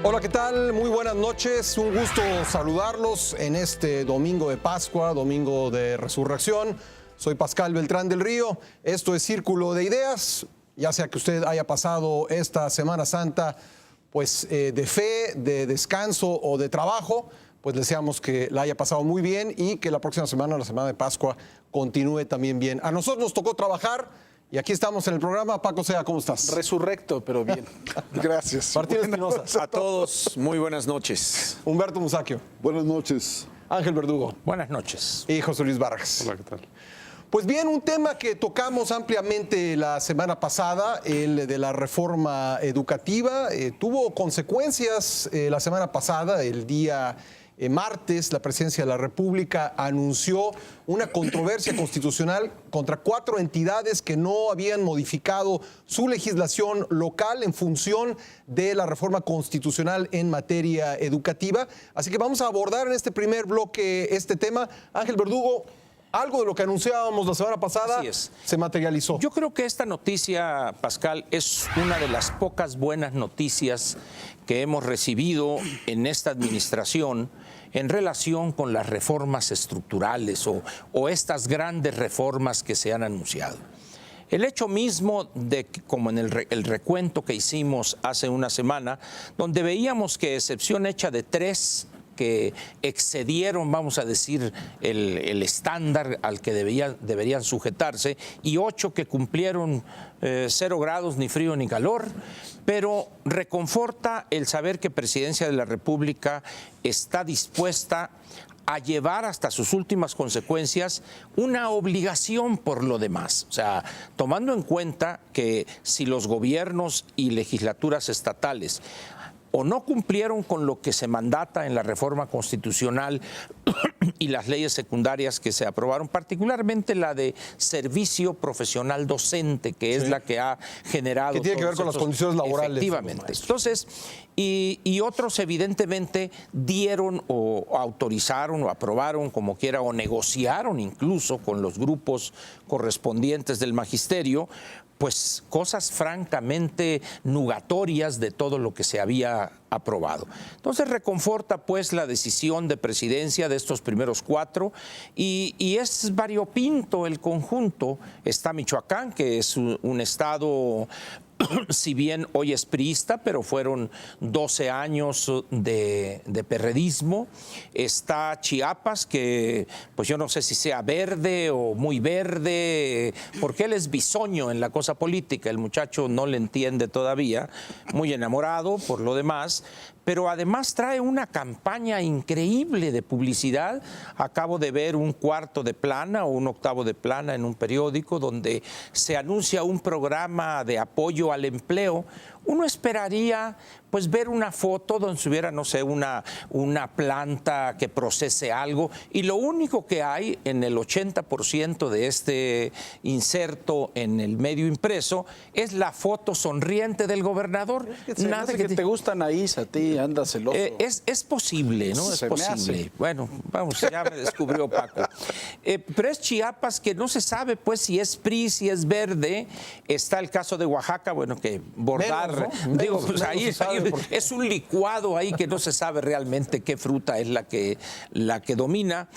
Hola, ¿qué tal? Muy buenas noches. Un gusto saludarlos en este domingo de Pascua, domingo de Resurrección. Soy Pascal Beltrán del Río. Esto es Círculo de Ideas. Ya sea que usted haya pasado esta Semana Santa pues de fe, de descanso o de trabajo, pues deseamos que la haya pasado muy bien y que la próxima semana, la semana de Pascua, continúe también bien. A nosotros nos tocó trabajar. Y aquí estamos en el programa. Paco Sea, ¿cómo estás? Resurrecto, pero bien. Gracias. Martín Espinosa. A todos, muy buenas noches. Humberto Musacchio. Buenas noches. Ángel Verdugo. Buenas noches. Y José Luis Vargas. Hola, ¿qué tal? Pues bien, un tema que tocamos ampliamente la semana pasada, el de la reforma educativa, tuvo consecuencias la semana pasada, el día martes, la Presidencia de la República anunció una controversia constitucional contra 4 entidades que no habían modificado su legislación local en función de la reforma constitucional en materia educativa. Así que vamos a abordar en este primer bloque este tema. Ángel Verdugo, algo de lo que anunciábamos la semana pasada se materializó. Yo creo que esta noticia, Pascal, es una de las pocas buenas noticias que hemos recibido en esta administración en relación con las reformas estructurales o estas grandes reformas que se han anunciado. El hecho mismo de que, como en el recuento que hicimos hace una semana, donde veíamos que excepción hecha de 3 que excedieron, vamos a decir, el estándar al que deberían sujetarse, y 8 que cumplieron 0 grados, ni frío ni calor, pero reconforta el saber que Presidencia de la República está dispuesta a llevar hasta sus últimas consecuencias una obligación por lo demás. O sea, tomando en cuenta que si los gobiernos y legislaturas estatales o no cumplieron con lo que se mandata en la reforma constitucional y las leyes secundarias que se aprobaron, particularmente la de servicio profesional docente, que es la que ha generado... Que tiene que ver con las condiciones laborales. Efectivamente. Entonces, y otros evidentemente dieron o autorizaron o aprobaron, como quiera, o negociaron incluso con los grupos correspondientes del magisterio, pues cosas francamente nugatorias de todo lo que se había aprobado. Entonces reconforta pues la decisión de Presidencia de estos primeros 4 y es variopinto el conjunto. Está Michoacán, que es un estado, si bien hoy es priista, pero fueron 12 años de perredismo. Está Chiapas, que pues yo no sé si sea verde o muy verde, porque él es bisoño en la cosa política, el muchacho no le entiende todavía, muy enamorado por lo demás, pero además trae una campaña increíble de publicidad. Acabo de ver un 1/4 de plana o un 1/8 de plana en un periódico donde se anuncia un programa de apoyo al empleo. Uno esperaría pues ver una foto donde se hubiera, no sé, una planta que procese algo, y lo único que hay en el 80% de este inserto en el medio impreso es la foto sonriente del gobernador. Nada que te gustan ahí, a ti andas celoso. Es posible, ¿no? Es posible. Bueno, vamos, ya me descubrió Paco. Pero es Chiapas, que no se sabe pues si es PRI, si es verde. Está el caso de Oaxaca, bueno, que bordar, ¿no? digo, pues ahí es un licuado ahí que no se sabe realmente qué fruta es la que domina.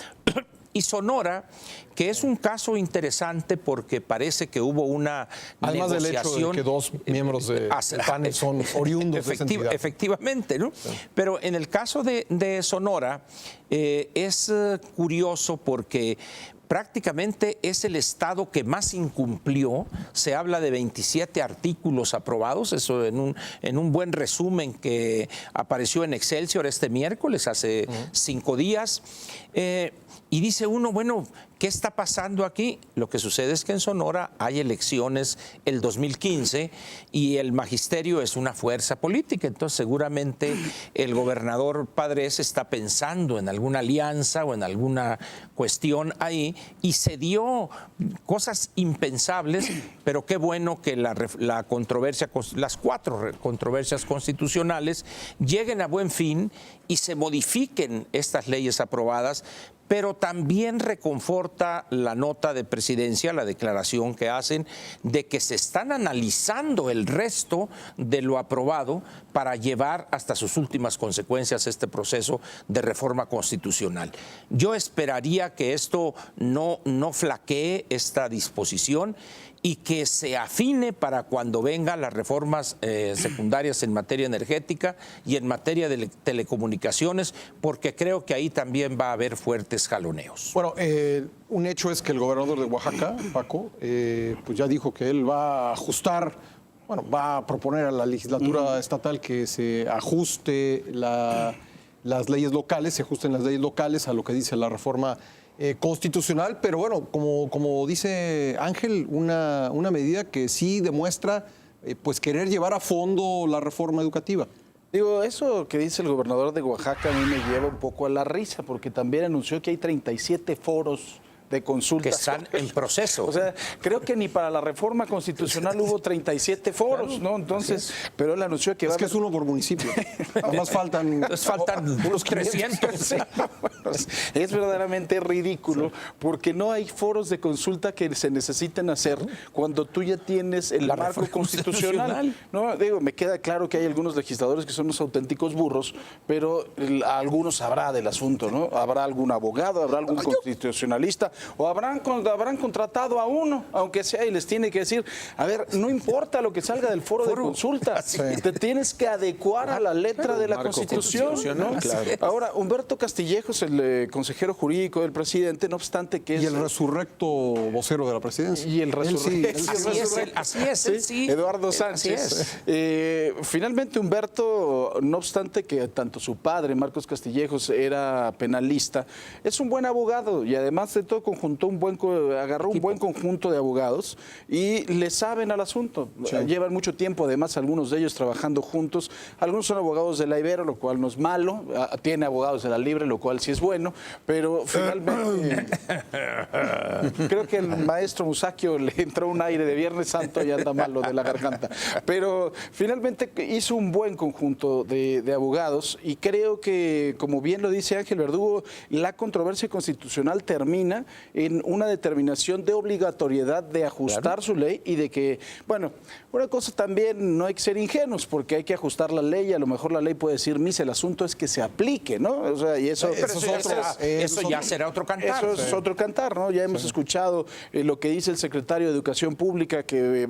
Y Sonora, que es un caso interesante porque parece que hubo una además negociación. Del hecho de que 2 miembros de PAN son oriundos de esa entidad. Efectivamente, ¿no? Sí. Pero en el caso de Sonora es curioso porque prácticamente es el estado que más incumplió. Se habla de 27 artículos aprobados, eso en un buen resumen que apareció en Excelsior este miércoles, hace 5 días. Y dice uno, bueno, ¿Qué está pasando aquí? Lo que sucede es que en Sonora hay elecciones el 2015 y el magisterio es una fuerza política. Entonces, seguramente el gobernador Padres está pensando en alguna alianza o en alguna cuestión ahí y se dio cosas impensables, pero qué bueno que la controversia, las 4 controversias constitucionales lleguen a buen fin y se modifiquen estas leyes aprobadas. Pero también reconforta la nota de presidencia, la declaración que hacen de que se están analizando el resto de lo aprobado para llevar hasta sus últimas consecuencias este proceso de reforma constitucional. Yo esperaría que esto no flaquee esta disposición y que se afine para cuando vengan las reformas secundarias en materia energética y en materia de telecomunicaciones, porque creo que ahí también va a haber fuertes jaloneos. Bueno, un hecho es que el gobernador de Oaxaca, Paco, pues ya dijo que él va a ajustar, bueno, va a proponer a la legislatura estatal que se ajuste las leyes locales, se ajusten las leyes locales a lo que dice la reforma constitucional, pero bueno, como dice Ángel, una medida que sí demuestra pues querer llevar a fondo la reforma educativa. Digo, eso que dice el gobernador de Oaxaca a mí me lleva un poco a la risa, porque también anunció que hay 37 foros de consulta. Que están en proceso. O sea, creo que ni para la reforma constitucional hubo 37 foros, ¿no? Entonces, pero él anunció que es uno por municipio. Además faltan unos 300. Sí, bueno, es verdaderamente ridículo porque no hay foros de consulta que se necesiten hacer cuando tú ya tienes el marco constitucional. No, digo, me queda claro que hay algunos legisladores que son unos auténticos burros, pero algunos sabrá del asunto, ¿no? Habrá algún abogado, habrá algún constitucionalista o habrán contratado a uno, aunque sea, y les tiene que decir, a ver, no importa lo que salga del foro de consulta, te tienes que adecuar a la letra de la Constitución, ¿no? Claro. Ahora, Humberto Castillejos, el consejero jurídico del presidente, no obstante que es... Y el resurrecto vocero de la presidencia. Y el resurrecto. Así es, sí. Eduardo Sánchez. Finalmente, Humberto, no obstante que tanto su padre, Marcos Castillejos, era penalista, es un buen abogado y además de todo agarró un buen conjunto de abogados y le saben al asunto. Sí. Llevan mucho tiempo, además, algunos de ellos trabajando juntos. Algunos son abogados de la Ibero, lo cual no es malo. Tiene abogados de la Libre, lo cual sí es bueno. Pero finalmente creo que el maestro Musacchio le entró un aire de Viernes Santo y anda malo de la garganta. Pero finalmente hizo un buen conjunto de abogados y creo que, como bien lo dice Ángel Verdugo, la controversia constitucional termina en una determinación de obligatoriedad de ajustar su ley y de que, bueno, una cosa también, no hay que ser ingenuos porque hay que ajustar la ley, a lo mejor la ley puede decir misa, el asunto es que se aplique, ¿no? O sea, y eso ya será otro cantar. Eso es otro cantar, ¿no? Ya hemos escuchado lo que dice el secretario de Educación Pública, que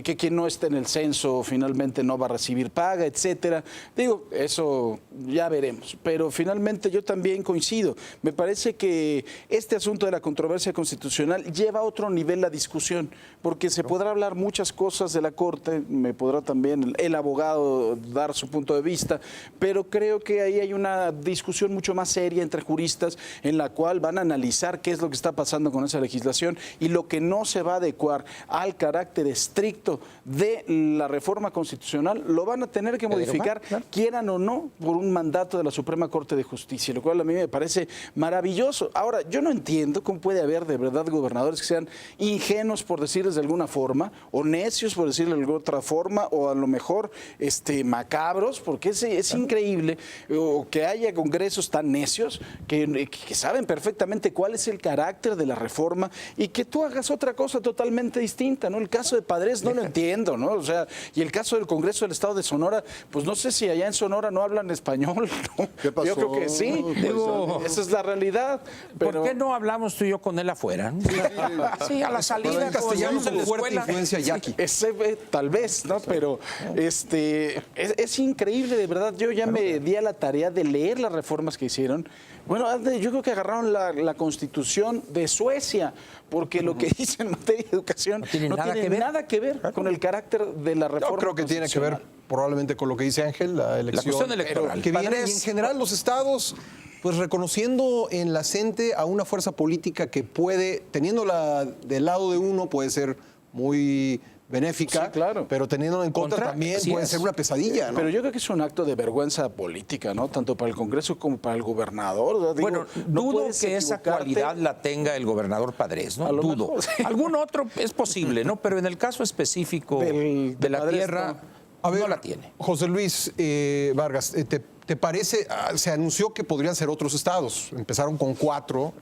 que quien no esté en el censo finalmente no va a recibir paga, etcétera. Digo, eso ya veremos, pero finalmente yo también coincido. Me parece que este asunto de la controversia constitucional lleva a otro nivel la discusión, porque se podrá hablar muchas cosas de la Corte, me podrá también el abogado dar su punto de vista, pero creo que ahí hay una discusión mucho más seria entre juristas en la cual van a analizar qué es lo que está pasando con esa legislación y lo que no se va a adecuar al carácter estricto de la reforma constitucional lo van a tener que modificar, quieran o no, por un mandato de la Suprema Corte de Justicia, lo cual a mí me parece maravilloso. Ahora, yo no entiendo cómo puede haber de verdad gobernadores que sean ingenuos, por decirles de alguna forma, o necios, por decirles de alguna otra forma, o a lo mejor macabros, porque es increíble, o que haya congresos tan necios que saben perfectamente cuál es el carácter de la reforma y que tú hagas otra cosa totalmente distinta, ¿no? El caso de Padres no lo entiendo, ¿no? O sea, y el caso del Congreso del Estado de Sonora, pues no sé si allá en Sonora no hablan español, ¿no? ¿Qué pasó? Yo creo que sí, esa es la realidad. Pero... ¿Por qué no hablamos tú y yo con él afuera? Sí, a la salida. En castellano con fuerte influencia yaqui. Tal vez, ¿no? Pero es increíble, de verdad. Yo ya me di a la tarea de leer las reformas que hicieron. Bueno, yo creo que agarraron la Constitución de Suecia, porque lo que dice en materia de educación no tiene nada que ver con el carácter de la reforma. Yo creo que tiene que ver probablemente con lo que dice Ángel, la elección cuestión electoral que viene. Y en general los estados pues reconociendo en la CENTE a una fuerza política que puede, teniéndola del lado de uno, puede ser muy benéfica, Sí, claro. pero teniéndola en contra también sí puede es. ser una pesadilla, ¿no? Pero yo creo que es un acto de vergüenza política, ¿no? Tanto para el Congreso como para el gobernador. Digo, Bueno, no dudo puedes que esa equivocarte. cualidad la tenga el gobernador Padres, ¿no? A lo Dudo. mejor, sí. Algún otro es posible, ¿no? Pero en el caso específico de de la Padres, tierra, no la tiene. José Luis Vargas, ¿te parece? Se anunció que podrían ser otros estados. Empezaron con 4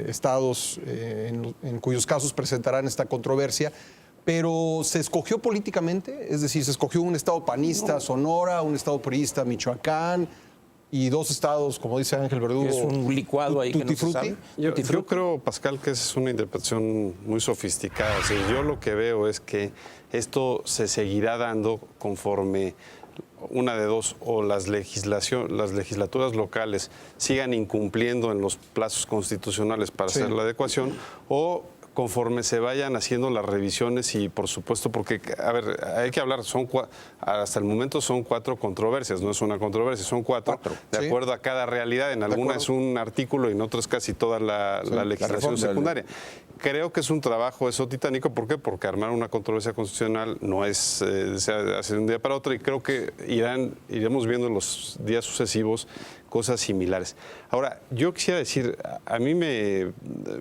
estados en cuyos casos presentarán esta controversia. Pero ¿se escogió políticamente? Es decir, ¿se escogió un estado panista, Sonora, un estado priista, Michoacán, y 2 estados, como dice Ángel Verdugo? Es un licuado ahí que no se tutti sabe. frutti? Yo creo, Pascal, que es una interpretación muy sofisticada. O sea, yo lo que veo es que esto se seguirá dando conforme una de dos, o las legislaturas locales sigan incumpliendo en los plazos constitucionales para hacer la adecuación, o conforme se vayan haciendo las revisiones y, por supuesto, porque, a ver, hay que hablar, hasta el momento son 4 controversias, no es una controversia, son 4, de acuerdo a cada realidad. En alguna es un artículo y en otras casi toda la legislación secundaria. Creo que es un trabajo titánico. ¿Por qué? Porque armar una controversia constitucional no es hace de un día para otro, y creo que iremos viendo en los días sucesivos cosas similares. Ahora, yo quisiera decir, a mí me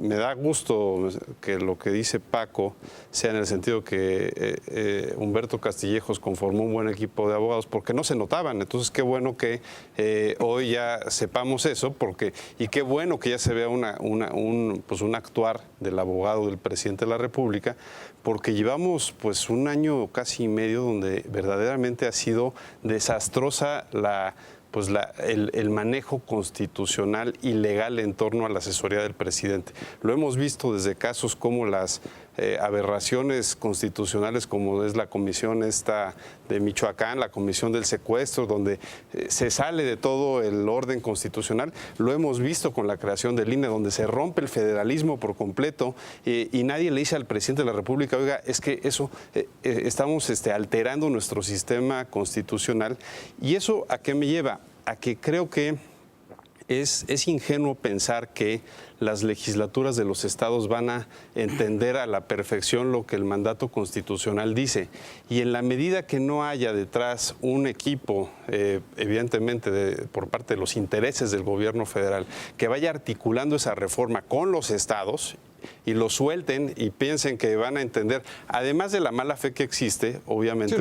da gusto que lo que dice Paco sea en el sentido que Humberto Castillejos conformó un buen equipo de abogados, porque no se notaban. Entonces, qué bueno que hoy ya sepamos eso, y qué bueno que ya se vea un actuar del abogado del presidente de la República, porque llevamos pues un año casi y medio donde verdaderamente ha sido desastrosa el manejo constitucional y legal en torno a la asesoría del presidente. Lo hemos visto desde casos como las aberraciones constitucionales, como es la comisión esta de Michoacán, la comisión del secuestro, donde se sale de todo el orden constitucional. Lo hemos visto con la creación del INE, donde se rompe el federalismo por completo, y nadie le dice al presidente de la República, oiga, es que eso estamos alterando nuestro sistema constitucional. ¿Y eso a qué me lleva? A que creo que es ingenuo pensar que las legislaturas de los estados van a entender a la perfección lo que el mandato constitucional dice. Y en la medida que no haya detrás un equipo, evidentemente por parte de los intereses del gobierno federal, que vaya articulando esa reforma con los estados y lo suelten y piensen que van a entender, además de la mala fe que existe, obviamente,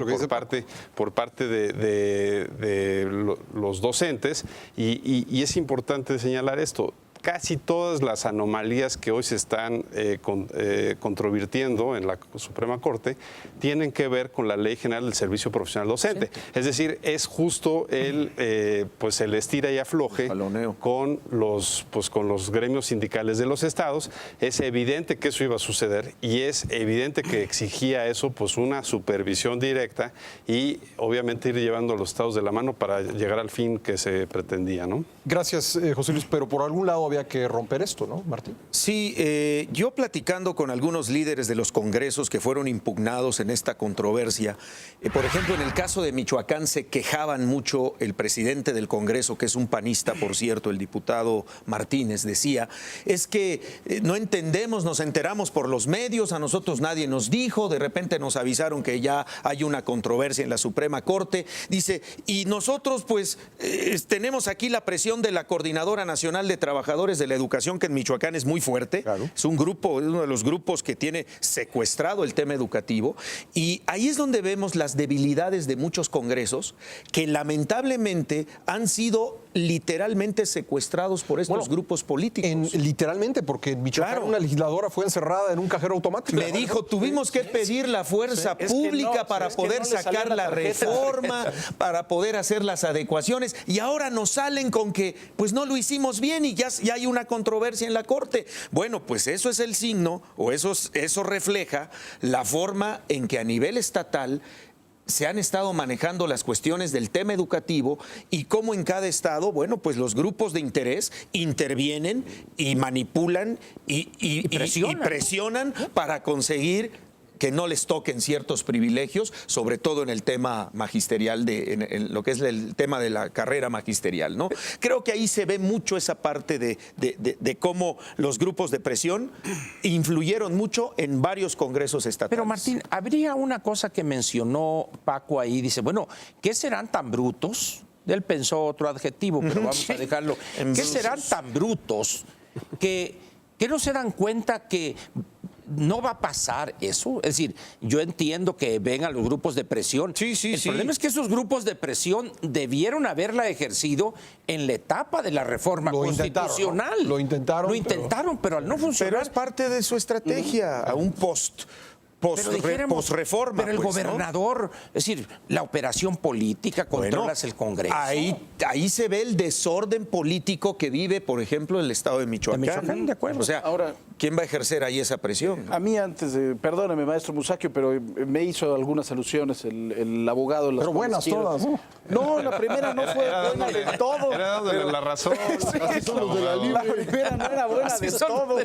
por parte de los docentes, y es importante señalar esto. Casi todas las anomalías que hoy se están controvirtiendo en la Suprema Corte tienen que ver con la Ley General del Servicio Profesional Docente. Sí. Es decir, es justo el estira y afloje con los gremios sindicales de los estados. Es evidente que eso iba a suceder, y es evidente que exigía eso una supervisión directa y obviamente ir llevando a los estados de la mano para llegar al fin que se pretendía, ¿no? Gracias, José Luis, pero por algún lado había que romper esto, ¿no, Martín? Sí, yo platicando con algunos líderes de los congresos que fueron impugnados en esta controversia, por ejemplo, en el caso de Michoacán se quejaban mucho. El presidente del Congreso, que es un panista, por cierto, el diputado Martínez, decía, es que no entendemos, nos enteramos por los medios, a nosotros nadie nos dijo, de repente nos avisaron que ya hay una controversia en la Suprema Corte, dice, y nosotros pues tenemos aquí la presión de la Coordinadora Nacional de Trabajadores de la Educación, que en Michoacán es muy fuerte. Claro. Es un grupo, es uno de los grupos que tiene secuestrado el tema educativo, y ahí es donde vemos las debilidades de muchos congresos que lamentablemente han sido literalmente secuestrados por estos grupos políticos. Literalmente, porque en Michoacán una legisladora fue encerrada en un cajero automático. Me dijo, tuvimos que pedir la fuerza pública para poder sacar la reforma, para poder hacer las adecuaciones, y ahora nos salen con que pues no lo hicimos bien y ya hay una controversia en la Corte. Bueno, pues eso es el signo, o eso refleja la forma en que a nivel estatal se han estado manejando las cuestiones del tema educativo, y cómo en cada estado, bueno, pues los grupos de interés intervienen y manipulan y presionan para conseguir que no les toquen ciertos privilegios, sobre todo en el tema magisterial, en lo que es el tema de la carrera magisterial, ¿no? Creo que ahí se ve mucho esa parte de cómo los grupos de presión influyeron mucho en varios congresos estatales. Pero Martín, habría una cosa que mencionó Paco ahí, dice, bueno, ¿qué serán tan brutos? Él pensó otro adjetivo, pero vamos a dejarlo. ¿Qué serán tan brutos que no se dan cuenta que no va a pasar eso? Es decir, yo entiendo que ven a los grupos de presión. El problema es que esos grupos de presión debieron haberla ejercido en la etapa de la reforma constitucional. Lo intentaron, pero al no funcionar. Pero es parte de su estrategia, a un post-reforma. Pero el gobernador, es decir, la operación política, controlas el Congreso. Ahí se ve el desorden político que vive, por ejemplo, el estado de Michoacán. De acuerdo. O sea, ahora, ¿quién va a ejercer ahí esa presión? A mí perdóneme, maestro Musacchio, pero me hizo algunas alusiones el abogado. Pero buenas todas, ¿no? No, la primera no fue buena del todo. Era dándole la razón. Así son los de la libre. La primera no era buena del todo.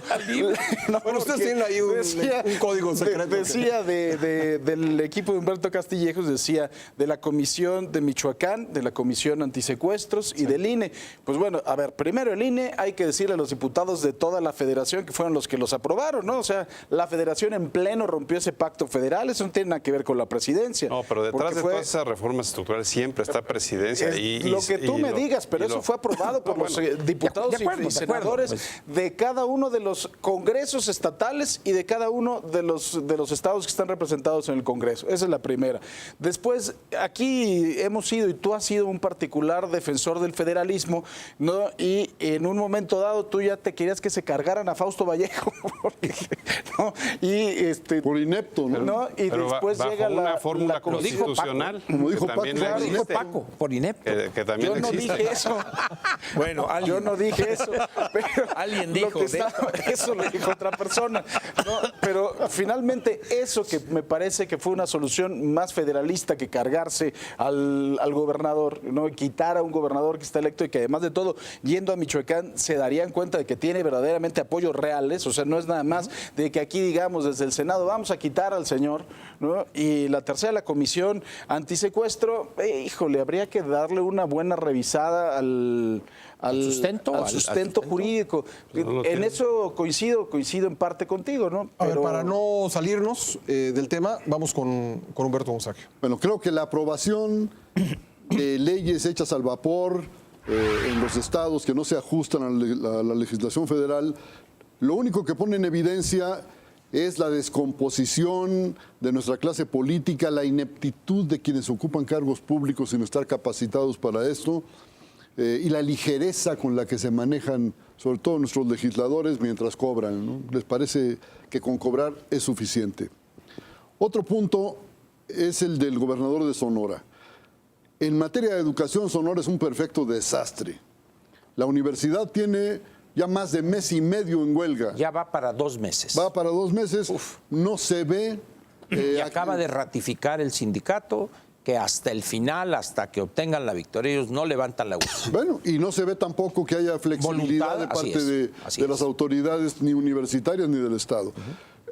Bueno, ustedes tienen ahí un código secreto. Decía del equipo de Humberto Castillejos, decía de la Comisión de Michoacán, de la Comisión Antisecuestros y del INE. Pues bueno, a ver, primero el INE, hay que decirle a los diputados de toda la federación que fueron los que los aprobaron, ¿no? O sea, la federación en pleno rompió ese pacto federal, eso no tiene nada que ver con la presidencia. No, pero detrás de todas esas reformas estructurales siempre está presidencia. Lo que tú me digas, pero eso fue aprobado por los diputados y senadores de cada uno de los congresos estatales y de cada uno de los estados que están representados en el Congreso. Esa es la primera. Después, aquí hemos sido, y tú has sido un particular defensor del federalismo, ¿no? Y en un momento dado tú ya te querías que se cargaran a Fausto Vallejo, ¿no? Por inepto, ¿no? Y pero después bajo llega una la fórmula constitucional, como dijo que también Paco, existe, Dijo Paco, por inepto. que también yo no existe. dije eso. Bueno, Yo no dije eso. Pero alguien dijo. Eso lo dijo otra persona. No, pero finalmente eso que me parece que fue una solución más federalista que cargarse al gobernador, ¿no? Quitar a un gobernador que está electo y que además de todo, yendo a Michoacán, se darían cuenta de que tiene verdaderamente apoyos reales. O sea, no es nada más de que aquí digamos desde el Senado vamos a quitar al señor, ¿no? Y la tercera, la Comisión Antisecuestro, híjole, habría que darle una buena revisada al sustento jurídico. En eso coincido en parte contigo, ¿no? A ver, para no salirnos del tema, vamos con Humberto Musacchio. Bueno, creo que la aprobación de leyes hechas al vapor en los estados que no se ajustan a la legislación federal, lo único que pone en evidencia es la descomposición de nuestra clase política, la ineptitud de quienes ocupan cargos públicos sin estar capacitados para esto, y la ligereza con la que se manejan, sobre todo nuestros legisladores, mientras cobran, ¿no? Les parece que con cobrar es suficiente. Otro punto es el del gobernador de Sonora. En materia de educación, Sonora es un perfecto desastre. La universidad tiene ya más de mes y medio en huelga. Ya va para 2 meses. Va para 2 meses, no se ve. Y acaba de ratificar el sindicato que hasta el final, hasta que obtengan la victoria, ellos no levantan la voz. Bueno, y no se ve tampoco que haya flexibilidad de parte de las autoridades ni universitarias ni del Estado.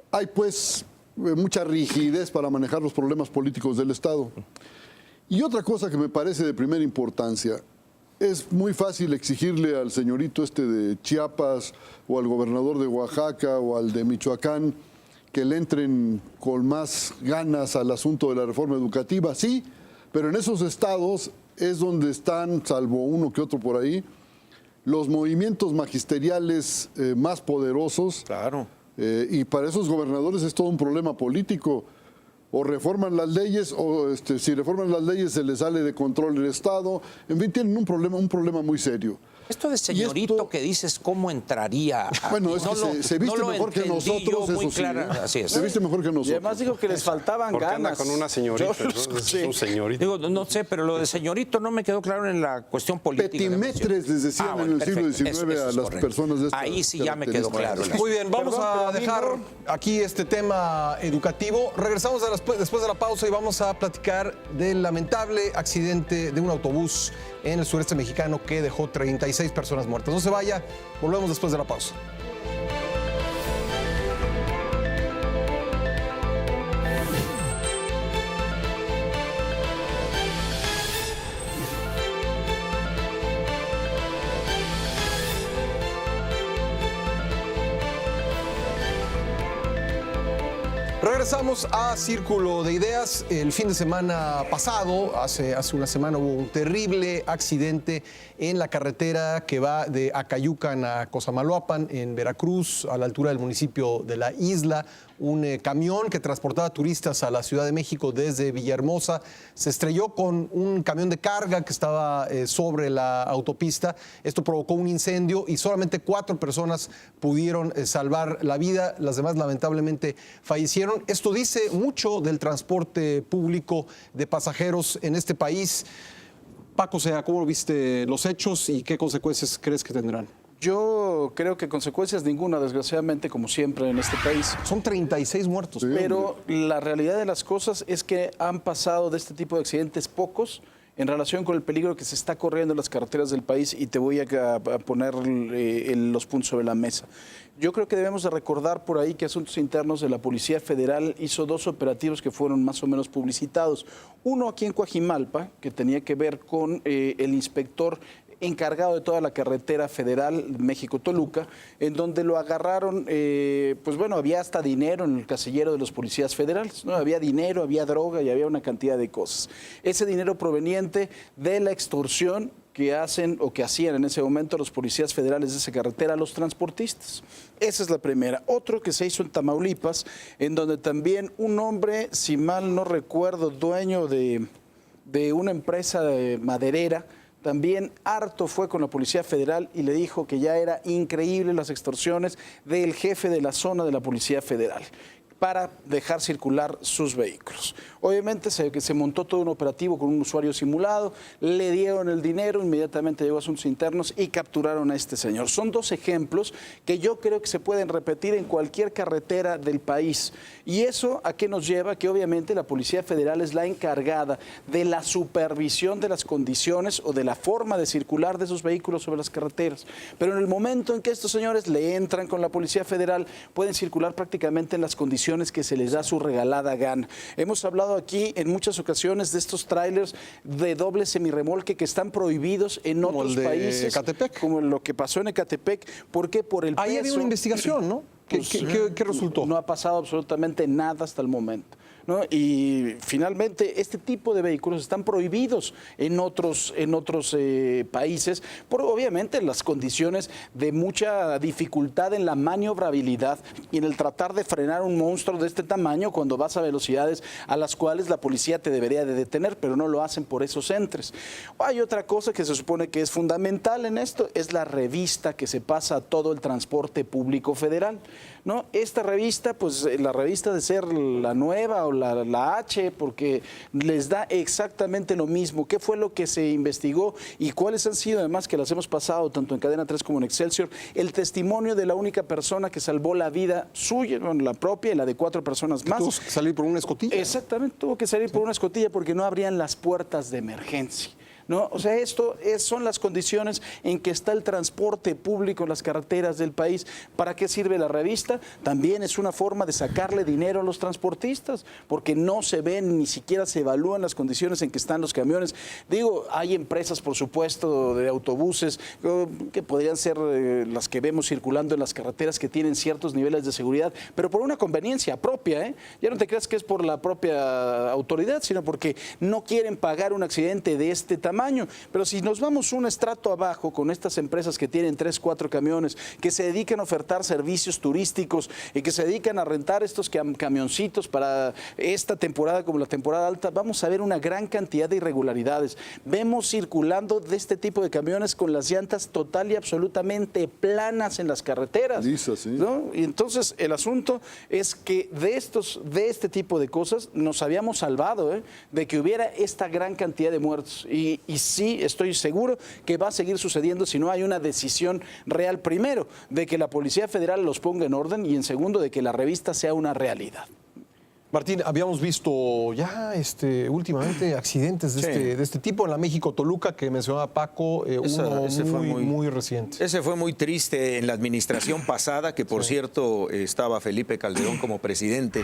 Hay pues mucha rigidez para manejar los problemas políticos del Estado. Y otra cosa que me parece de primera importancia, es muy fácil exigirle al señorito de Chiapas o al gobernador de Oaxaca o al de Michoacán que le entren con más ganas al asunto de la reforma educativa, sí, pero en esos estados es donde están, salvo uno que otro por ahí, los movimientos magisteriales más poderosos. Claro. Y para esos gobernadores es todo un problema político. O reforman las leyes, o si reforman las leyes se les sale de control el Estado. En fin, tienen un problema muy serio. Esto de señorito que dices, ¿cómo entraría? Bueno, es que se viste mejor que nosotros, eso sí. Así es. Se viste mejor que nosotros. Y además digo que les faltaban Porque anda ganas. con una señorita, es un señorito. Digo, no sé, pero lo de señorito no me quedó claro en la cuestión política. Petimetres les decían en el siglo XIX a las personas de esta Ahí sí ya me quedó claro. Muy bien, vamos a dejar aquí este tema educativo. Regresamos después de la pausa y vamos a platicar del lamentable accidente de un autobús en el sureste mexicano que dejó 36 personas muertas. No se vaya, volvemos después de la pausa. Regresamos a Círculo de Ideas. El fin de semana pasado, hace una semana, hubo un terrible accidente en la carretera que va de Acayucan a Cosamaloapan, en Veracruz, a la altura del municipio de La Isla. Un camión que transportaba turistas a la Ciudad de México desde Villahermosa se estrelló con un camión de carga que estaba sobre la autopista. Esto provocó un incendio y solamente 4 personas pudieron salvar la vida. Las demás lamentablemente fallecieron. Esto dice mucho del transporte público de pasajeros en este país. Paco Sea, ¿cómo viste los hechos y qué consecuencias crees que tendrán? Yo creo que consecuencias ninguna, desgraciadamente, como siempre en este país. Son 36 muertos. Sí. Pero la realidad de las cosas es que han pasado de este tipo de accidentes pocos en relación con el peligro que se está corriendo en las carreteras del país, y te voy a poner los puntos sobre la mesa. Yo creo que debemos de recordar por ahí que Asuntos Internos de la Policía Federal hizo 2 operativos que fueron más o menos publicitados. Uno aquí en Coajimalpa, que tenía que ver con el inspector encargado de toda la carretera federal México-Toluca, en donde lo agarraron, pues bueno, había hasta dinero en el casillero de los policías federales, ¿no? Había dinero, había droga y había una cantidad de cosas. Ese dinero proveniente de la extorsión que hacen o que hacían en ese momento los policías federales de esa carretera a los transportistas. Esa es la primera. Otro que se hizo en Tamaulipas, en donde también un hombre, si mal no recuerdo, dueño de una empresa maderera, también harto fue con la Policía Federal y le dijo que ya era increíble las extorsiones del jefe de la zona de la Policía Federal para dejar circular sus vehículos. Obviamente se montó todo un operativo con un usuario simulado, le dieron el dinero, inmediatamente llegó a Asuntos Internos y capturaron a este señor. Son 2 ejemplos que yo creo que se pueden repetir en cualquier carretera del país. ¿Y eso a qué nos lleva? Que obviamente la Policía Federal es la encargada de la supervisión de las condiciones o de la forma de circular de esos vehículos sobre las carreteras. Pero en el momento en que estos señores le entran con la Policía Federal, pueden circular prácticamente en las condiciones que se les da su regalada gana. Hemos hablado aquí en muchas ocasiones de estos trailers de doble semirremolque que están prohibidos en Como otros el de países. Ecatepec. Como lo que pasó en Ecatepec. ¿Por qué? Por el peso. Ahí había una investigación, ¿no? ¿Qué resultó? No ha pasado absolutamente nada hasta el momento, ¿no? Y finalmente este tipo de vehículos están prohibidos en otros países por obviamente las condiciones de mucha dificultad en la maniobrabilidad y en el tratar de frenar un monstruo de este tamaño cuando vas a velocidades a las cuales la policía te debería de detener, pero no lo hacen por esos entres. Hay otra cosa que se supone que es fundamental en esto, es la revista que se pasa a todo el transporte público federal, ¿no? Esta revista, pues la revista de ser la nueva o la H, porque les da exactamente lo mismo. ¿Qué fue lo que se investigó y cuáles han sido, además, que las hemos pasado tanto en Cadena 3 como en Excelsior, el testimonio de la única persona que salvó la vida suya, bueno, la propia y la de 4 personas más? Tuvo que salir por una escotilla. Exactamente, tuvo que salir por una escotilla porque no abrían las puertas de emergencia, ¿no? O sea, son las condiciones en que está el transporte público en las carreteras del país. ¿Para qué sirve la revista? También es una forma de sacarle dinero a los transportistas, porque no se ven, ni siquiera se evalúan las condiciones en que están los camiones. Digo, hay empresas, por supuesto, de autobuses que podrían ser las que vemos circulando en las carreteras, que tienen ciertos niveles de seguridad, pero por una conveniencia propia, ¿eh? Ya no te creas que es por la propia autoridad, sino porque no quieren pagar un accidente de este tamaño. Pero si nos vamos un estrato abajo con estas empresas que tienen 3, 4 camiones, que se dedican a ofertar servicios turísticos y que se dedican a rentar estos camioncitos para esta temporada como la temporada alta, vamos a ver una gran cantidad de irregularidades. Vemos circulando de este tipo de camiones con las llantas total y absolutamente planas en las carreteras, Lisas, sí. ¿no? Y entonces el asunto es que de este tipo de cosas nos habíamos salvado, de que hubiera esta gran cantidad de muertos. Y sí, estoy seguro que va a seguir sucediendo si no hay una decisión real, primero, de que la Policía Federal los ponga en orden y en segundo, de que la revista sea una realidad. Martín, habíamos visto ya últimamente accidentes de este tipo en la México-Toluca que mencionaba Paco, uno muy reciente. Ese fue muy triste en la administración pasada, que por cierto estaba Felipe Calderón como presidente.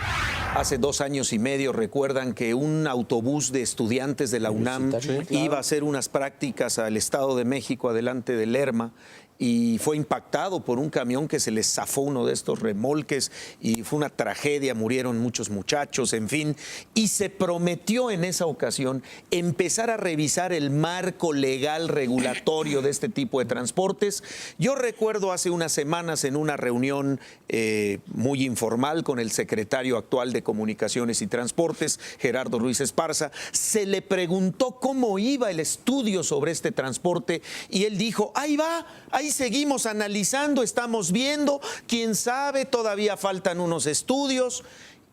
hace 2 años y medio, recuerdan que un autobús de estudiantes de la UNAM iba a hacer unas prácticas al Estado de México adelante de Lerma y fue impactado por un camión que se les zafó uno de estos remolques y fue una tragedia, murieron muchos muchachos, en fin. Y se prometió en esa ocasión empezar a revisar el marco legal regulatorio de este tipo de transportes. Yo recuerdo hace unas semanas en una reunión muy informal con el secretario actual de Comunicaciones y Transportes, Gerardo Ruiz Esparza, se le preguntó cómo iba el estudio sobre este transporte y él dijo, ahí va, ahí seguimos analizando, estamos viendo, quién sabe, todavía faltan unos estudios.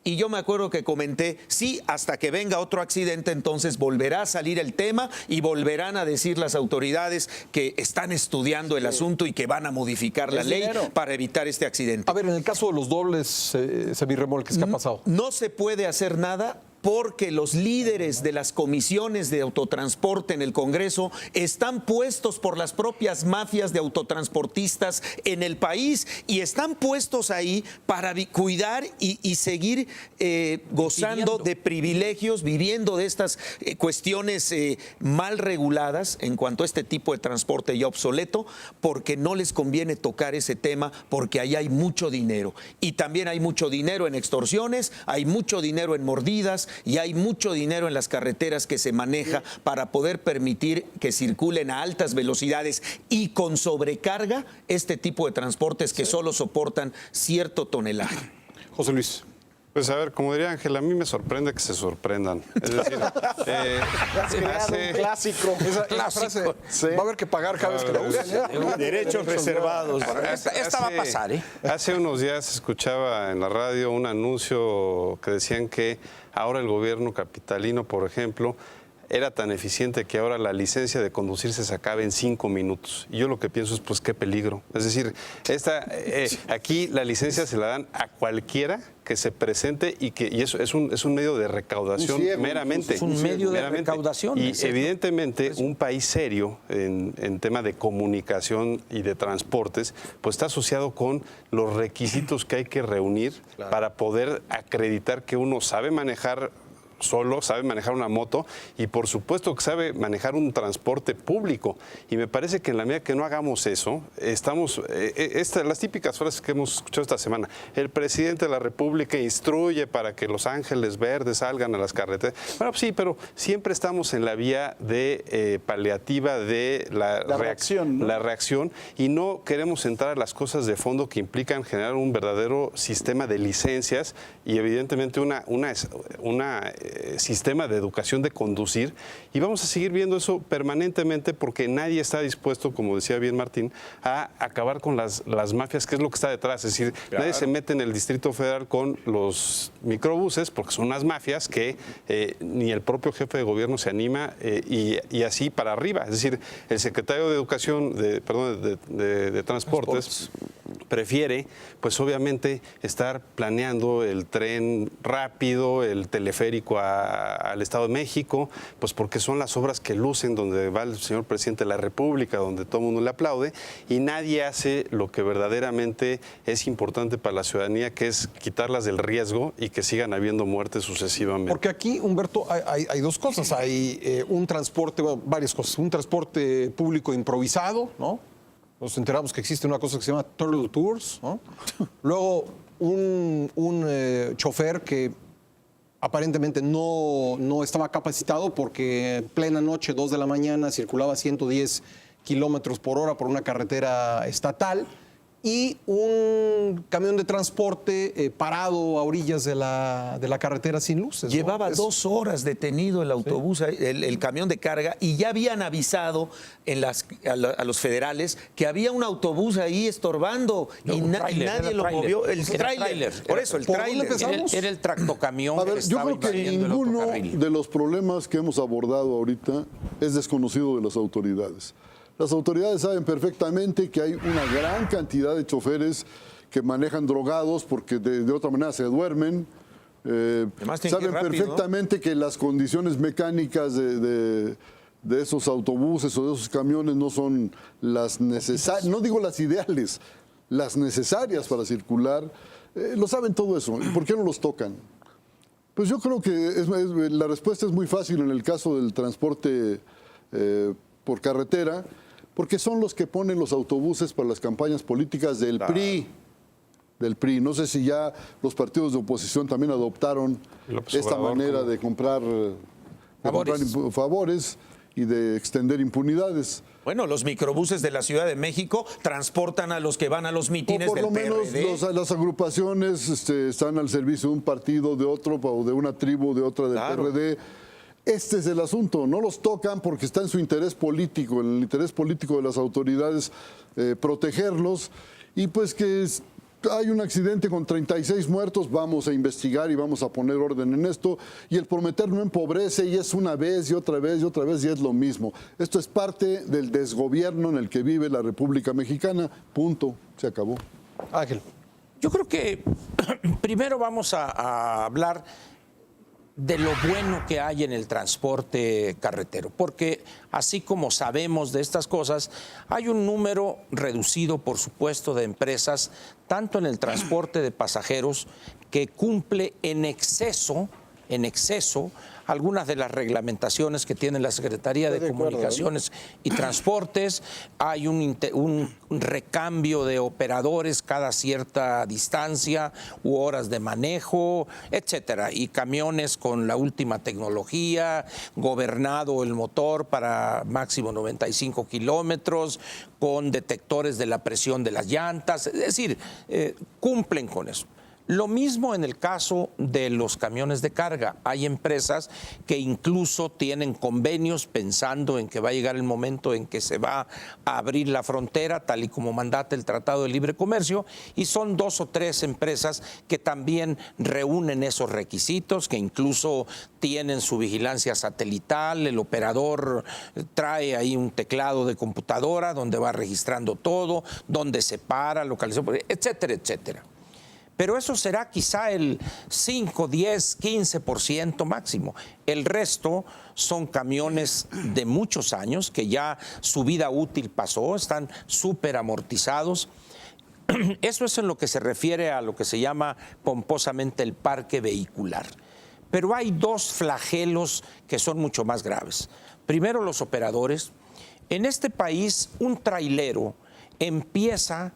Y yo me acuerdo que comenté, sí, hasta que venga otro accidente, entonces volverá a salir el tema y volverán a decir las autoridades que están estudiando el asunto y que van a modificar la ley para evitar este accidente. A ver, en el caso de los dobles semirremolques, ¿qué ha pasado? No se puede hacer nada porque los líderes de las comisiones de autotransporte en el Congreso están puestos por las propias mafias de autotransportistas en el país y están puestos ahí para cuidar y seguir gozando de privilegios, viviendo de estas cuestiones mal reguladas en cuanto a este tipo de transporte ya obsoleto, porque no les conviene tocar ese tema, porque ahí hay mucho dinero. Y también hay mucho dinero en extorsiones, hay mucho dinero en mordidas, y hay mucho dinero en las carreteras que se maneja para poder permitir que circulen a altas velocidades y con sobrecarga este tipo de transportes que solo soportan cierto tonelaje. José Luis. Pues a ver, como diría Ángel, a mí me sorprende que se sorprendan. Es decir, un clásico. Esa frase va a haber que pagar cada vez que la usen. Derechos reservados. Esta va a pasar, ¿eh? Hace unos días escuchaba en la radio un anuncio que decían que ahora el gobierno capitalino, por ejemplo, era tan eficiente que ahora la licencia de conducir se sacaba en 5 minutos. Y yo lo que pienso es, pues, qué peligro. Es decir, aquí la licencia se la dan a cualquiera que se presente y eso es un medio de recaudación meramente. Es un medio de recaudación. Y evidentemente un país serio en tema de comunicación y de transportes, pues está asociado con los requisitos que hay que reunir para poder acreditar que uno sabe manejar solo, sabe manejar una moto y por supuesto que sabe manejar un transporte público. Y me parece que en la medida que no hagamos eso, estamos, las típicas frases que hemos escuchado esta semana, el presidente de la República instruye para que los ángeles verdes salgan a las carreteras. Bueno, sí, pero siempre estamos en la vía de paliativa de la reacción, ¿no? La reacción, y no queremos entrar a las cosas de fondo que implican generar un verdadero sistema de licencias y evidentemente una sistema de educación de conducir, y vamos a seguir viendo eso permanentemente porque nadie está dispuesto, como decía bien Martín, a acabar con las mafias, que es lo que está detrás. Es decir, nadie se mete en el Distrito Federal con los microbuses porque son unas mafias que ni el propio jefe de gobierno se anima y así para arriba. Es decir, el secretario de Educación, de Transportes prefiere, pues obviamente, estar planeando el tren rápido, el teleférico al Estado de México, pues porque son las obras que lucen, donde va el señor presidente de la República, donde todo el mundo le aplaude, y nadie hace lo que verdaderamente es importante para la ciudadanía, que es quitarlas del riesgo y que sigan habiendo muertes sucesivamente. Porque aquí, Humberto, hay dos cosas. Hay un transporte, bueno, varias cosas. Un transporte público improvisado, ¿no? Nos enteramos que existe una cosa que se llama Turtle Tours, ¿no? Luego, un chofer que aparentemente no estaba capacitado porque en plena noche, 2 de la mañana, circulaba a 110 kilómetros por hora por una carretera estatal, y un camión de transporte parado a orillas de la carretera sin luces, ¿no? Llevaba 2 horas detenido el autobús, el camión de carga, y ya habían avisado a los federales que había un autobús ahí estorbando y nadie lo movió. El tráiler. Por eso, el tráiler. Era el tractocamión. A ver, que yo estaba creo que invadiendo el ninguno autocarril. de los problemas que hemos abordado ahorita es desconocido de las autoridades. Las autoridades saben perfectamente que hay una gran cantidad de choferes que manejan drogados porque de otra manera se duermen. Saben perfectamente que las condiciones mecánicas de esos autobuses o de esos camiones no son las necesarias, no digo las ideales, las necesarias para circular. Lo saben todo eso. ¿Y por qué no los tocan? Pues yo creo que la respuesta es muy fácil en el caso del transporte por carretera, porque son los que ponen los autobuses para las campañas políticas del PRI. Del PRI. No sé si ya los partidos de oposición también adoptaron esta manera de comprar favores y de extender impunidades. Bueno, los microbuses de la Ciudad de México transportan a los que van a los mítines o por del lo menos PRD. las agrupaciones están al servicio de un partido, de otro, o de una tribu, de otra del PRD. Este es el asunto, no los tocan porque está en su interés político, en el interés político de las autoridades, protegerlos, y pues que hay un accidente con 36 muertos, vamos a investigar y vamos a poner orden en esto, y el prometer no empobrece, y es una vez y otra vez y otra vez, y es lo mismo. Esto es parte del desgobierno en el que vive la República Mexicana, punto, se acabó. Ángel. Yo creo que primero vamos a hablar de lo bueno que hay en el transporte carretero, porque así como sabemos de estas cosas, hay un número reducido, por supuesto, de empresas, tanto en el transporte de pasajeros, que cumple en exceso algunas de las reglamentaciones que tiene la Secretaría de Comunicaciones y Transportes. Hay un recambio de operadores cada cierta distancia u horas de manejo, etcétera, y camiones con la última tecnología, gobernado el motor para máximo 95 kilómetros, con detectores de la presión de las llantas, es decir, cumplen con eso. Lo mismo en el caso de los camiones de carga. Hay empresas que incluso tienen convenios pensando en que va a llegar el momento en que se va a abrir la frontera, tal y como mandata el Tratado de Libre Comercio, y son 2 o 3 empresas que también reúnen esos requisitos, que incluso tienen su vigilancia satelital, el operador trae ahí un teclado de computadora donde va registrando todo, donde se para, localización, etcétera, etcétera. Pero eso será quizá el 5, 10, 15% máximo. El resto son camiones de muchos años que ya su vida útil pasó, están súper amortizados. Eso es en lo que se refiere a lo que se llama pomposamente el parque vehicular. Pero hay 2 flagelos que son mucho más graves. Primero, los operadores. En este país, un trailero empieza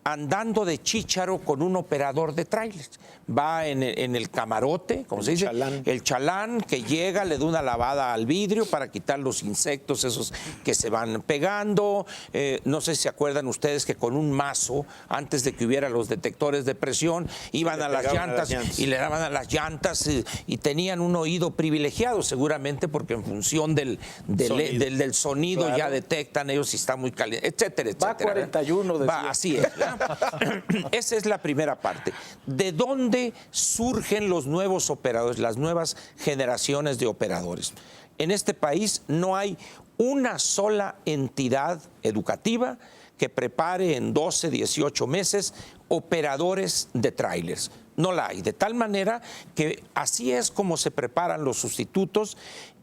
andando de chícharo con un operador de trailers. Va en el camarote, como se dice, el chalán, que llega, le da una lavada al vidrio para quitar los insectos esos que se van pegando. No sé si se acuerdan ustedes que con un mazo, antes de que hubiera los detectores de presión, iban a las llantas y le daban a las llantas y tenían un oído privilegiado, seguramente porque en función del sonido claro, ya detectan ellos si está muy caliente, etcétera, etcétera. Va 41, decía. Va, así es. Esa es la primera parte. ¿De dónde surgen los nuevos operadores, las nuevas generaciones de operadores? En este país no hay una sola entidad educativa que prepare en 12, 18 meses operadores de trailers. No la hay. De tal manera que así es como se preparan los sustitutos.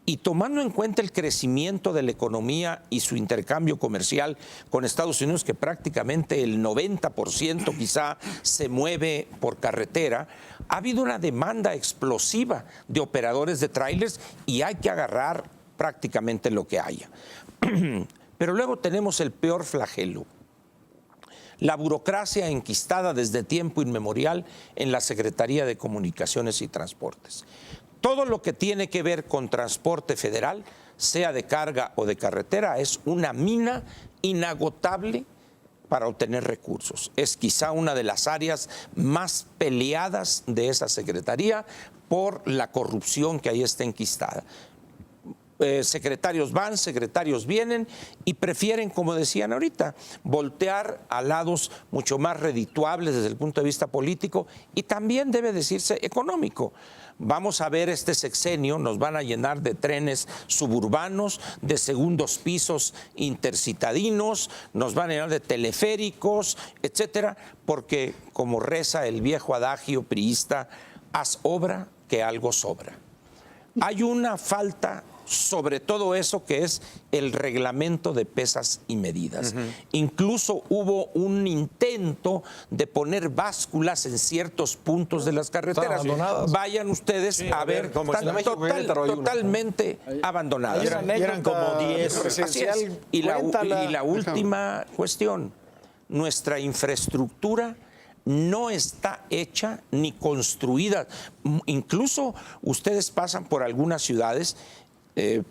Y tomando en cuenta el crecimiento de la economía y su intercambio comercial con Estados Unidos, que prácticamente el 90% quizá se mueve por carretera, ha habido una demanda explosiva de operadores de trailers y hay que agarrar prácticamente lo que haya. Pero luego tenemos el peor flagelo: la burocracia enquistada desde tiempo inmemorial en la Secretaría de Comunicaciones y Transportes. Todo lo que tiene que ver con transporte federal, sea de carga o de carretera, es una mina inagotable para obtener recursos. Es quizá una de las áreas más peleadas de esa secretaría por la corrupción que ahí está enquistada. Secretarios van, secretarios vienen y prefieren, como decían ahorita, voltear a lados mucho más redituables desde el punto de vista político y también debe decirse económico. Vamos a ver este sexenio, nos van a llenar de trenes suburbanos, de segundos pisos intercitadinos, nos van a llenar de teleféricos, etcétera, porque como reza el viejo adagio priista, haz obra que algo sobra. Hay una falta sobre todo eso que es el reglamento de pesas y medidas. Incluso hubo un intento de poner básculas en ciertos puntos de las carreteras. Abandonadas. Vayan ustedes a ver, cómo están está. totalmente abandonadas. Eran como 10. Así es. Y la última cuestión, nuestra infraestructura no está hecha ni construida. Incluso ustedes pasan por algunas ciudades,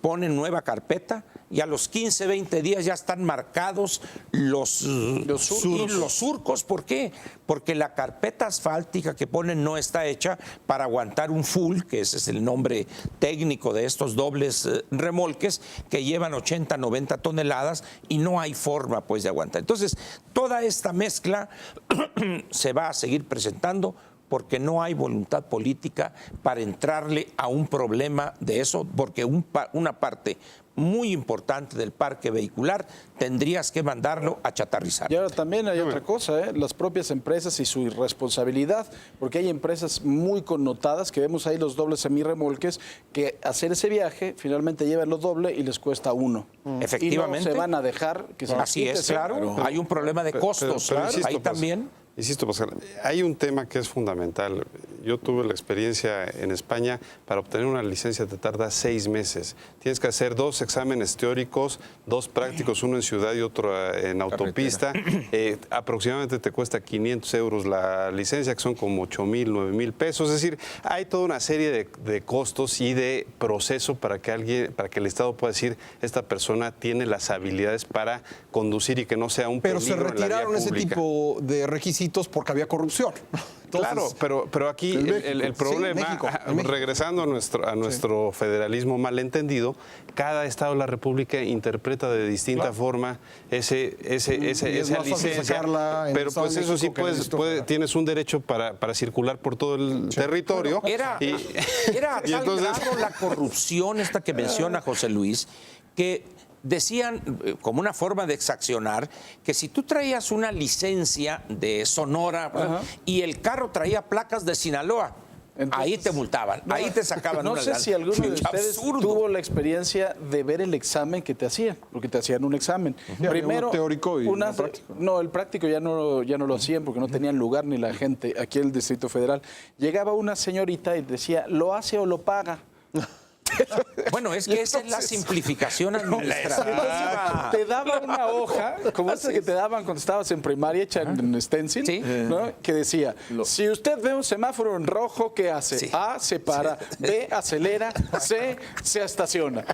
ponen nueva carpeta y a los 15, 20 días ya están marcados los surcos. ¿Por qué? Porque la carpeta asfáltica que ponen no está hecha para aguantar un full, que ese es el nombre técnico de estos dobles remolques que llevan 80, 90 toneladas y no hay forma pues de aguantar. Entonces, toda esta mezcla se va a seguir presentando porque no hay voluntad política para entrarle a un problema de eso, porque una parte muy importante del parque vehicular tendrías que mandarlo a chatarrizar. Y ahora también hay otra cosa, las propias empresas y su irresponsabilidad, porque hay empresas muy connotadas, que vemos ahí los dobles semirremolques, que hacer ese viaje finalmente llevan lo doble y les cuesta uno. Efectivamente. Y no se van a dejar que se les Así quite es, ese- claro. Hay un problema de costos. Pero insisto, ahí también. Insisto, Pascal, hay un tema que es fundamental. Yo tuve la experiencia en España. Para obtener una licencia te tarda 6 meses. Tienes que hacer 2 exámenes teóricos, 2 prácticos, uno en ciudad y otro en autopista. Aproximadamente te cuesta 500 euros la licencia, que son como 8,000, 9,000 pesos. Es decir, hay toda una serie de costos y de proceso para que el Estado pueda decir, esta persona tiene las habilidades para conducir y que no sea un Pero se peligro en la vía retiraron ese pública. tipo de requisitos porque había corrupción. Entonces, Claro, pero aquí en México. el problema, México, en México. regresando a nuestro federalismo malentendido, cada estado de la República interpreta de distinta forma es esa más fácil licencia. sacarla en el Pero Estado pues de eso sí, México que en el Distrito Federal. tienes un derecho para circular por todo el territorio. Era a y tal entonces- grado la corrupción esta que menciona José Luis, que decían, como una forma de exaccionar, que si tú traías una licencia de Sonora y el carro traía placas de Sinaloa, Entonces, ahí te multaban, ahí te sacaban No una sé lana. si alguno de ¡Qué ustedes absurdo! tuvo la experiencia de ver el examen que te hacían, porque te hacían un examen. había uno teórico y uno práctico. No, el práctico ya no lo hacían porque no tenían lugar ni la gente aquí en el Distrito Federal. Llegaba una señorita y decía, ¿lo hace o lo paga? Bueno, es que esa es la simplificación administrativa. Te daba una hoja, como esa que te daban cuando estabas en primaria, hecha en stencil, Sí. ¿no? Que decía, si usted ve un semáforo en rojo, ¿qué hace? Sí. A, se para, B, acelera, C, se estaciona.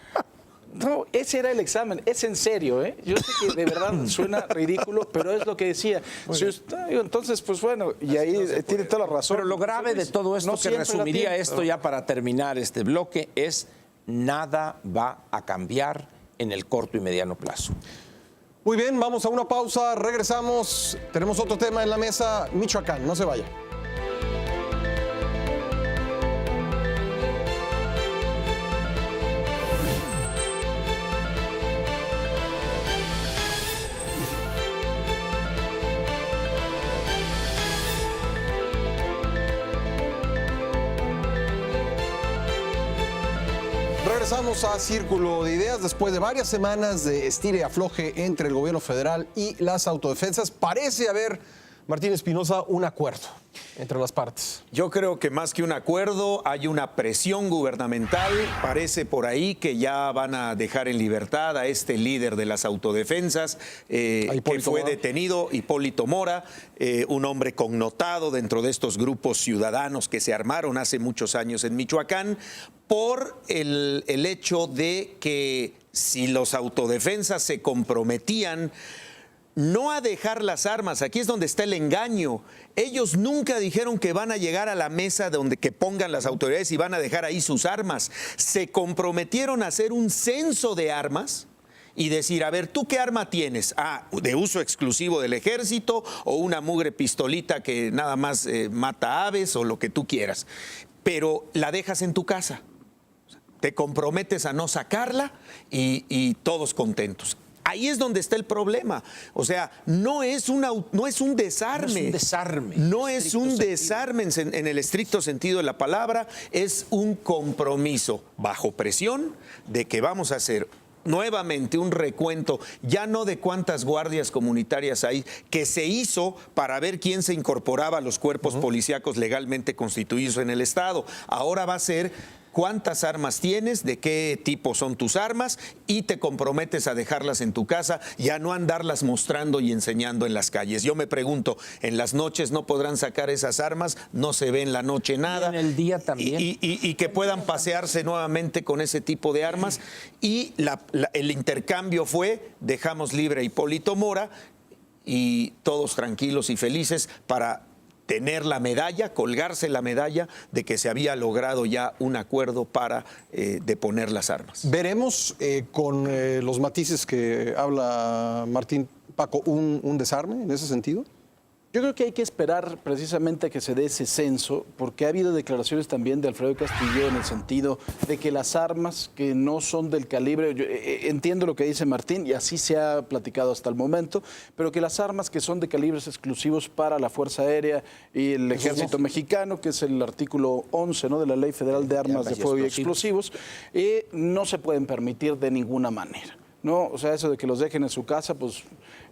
No, ese era el examen, es en serio, ¿eh? Yo sé que de verdad suena ridículo, pero es lo que decía. Si usted, entonces, pues bueno, y ahí tiene toda la razón. Pero lo grave de todo esto, No que siempre la resumiría tiene. esto ya para terminar este bloque, es nada va a cambiar en el corto y mediano plazo. Muy bien, vamos a una pausa, regresamos. Tenemos otro tema en la mesa, Michoacán, no se vaya. Regresamos a Círculo de Ideas después de varias semanas de estire y afloje entre el gobierno federal y las autodefensas. Parece haber, Martín Espinosa, un acuerdo entre las partes. Yo creo que más que un acuerdo hay una presión gubernamental. Parece por ahí que ya van a dejar en libertad a este líder de las autodefensas que Hipólito fue Mora. detenido, Hipólito Mora, un hombre connotado dentro de estos grupos ciudadanos que se armaron hace muchos años en Michoacán por el hecho de que si los autodefensas se comprometían no a dejar las armas, aquí es donde está el engaño. Ellos nunca dijeron que van a llegar a la mesa donde que pongan las autoridades y van a dejar ahí sus armas. Se comprometieron a hacer un censo de armas y decir, a ver, ¿tú qué arma tienes? Ah, de uso exclusivo del ejército o una mugre pistolita que nada más mata aves o lo que tú quieras. Pero la dejas en tu casa. Te comprometes a no sacarla y todos contentos. Ahí es donde está el problema. O sea, no es un desarme. No es un desarme. No es un desarme en el estricto sentido de la palabra, es un compromiso bajo presión de que vamos a hacer nuevamente un recuento, ya no de cuántas guardias comunitarias hay, que se hizo para ver quién se incorporaba a los cuerpos policíacos legalmente constituidos en el Estado. Ahora va a ser cuántas armas tienes, de qué tipo son tus armas y te comprometes a dejarlas en tu casa y a no andarlas mostrando y enseñando en las calles. Yo me pregunto, ¿en las noches no podrán sacar esas armas? No se ve en la noche nada. Y en el día también. Y que puedan pasearse nuevamente con ese tipo de armas. Y el intercambio fue, dejamos libre a Hipólito Mora y todos tranquilos y felices para tener la medalla, colgarse la medalla de que se había logrado ya un acuerdo para deponer las armas. ¿Veremos con los matices que habla Martín, Paco, un desarme en ese sentido? Yo creo que hay que esperar precisamente a que se dé ese censo, porque ha habido declaraciones también de Alfredo Castillo en el sentido de que las armas que no son del calibre, yo entiendo lo que dice Martín y así se ha platicado hasta el momento, pero que las armas que son de calibres exclusivos para la Fuerza Aérea y el Ejército Mexicano, que es el artículo 11, ¿no?, de la Ley Federal de Armas de Fuego y Explosivos, no se pueden permitir de ninguna manera. No, o sea, eso de que los dejen en su casa, pues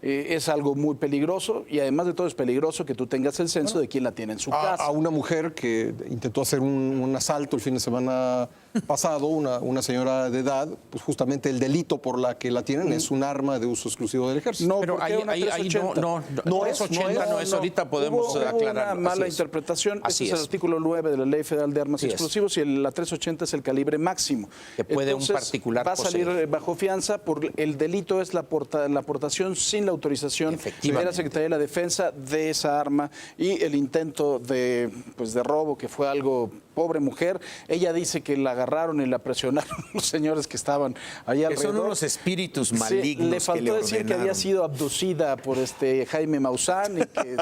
es algo muy peligroso y además de todo es peligroso que tú tengas el censo de quién la tiene en su casa. A una mujer que intentó hacer un asalto el fin de semana pasado, una señora de edad, pues justamente el delito por la que la tienen es un arma de uso exclusivo del ejército. No, pero porque ahí era una no, 380. no es 80, no es, ahorita podemos aclarar. Hubo una mala interpretación, Así este es el artículo 9 de la Ley Federal de Armas Explosivos y la 380 es el calibre máximo. Que puede un particular va a salir bajo fianza por el delito es la aportación sin la autorización de la Secretaría de la Defensa de esa arma y el intento de robo, que fue algo, pobre mujer. Ella dice que la agarraron y la presionaron los señores que estaban allá alrededor. Que son unos espíritus malignos. Le faltó decir que había sido abducida por Jaime Maussan y que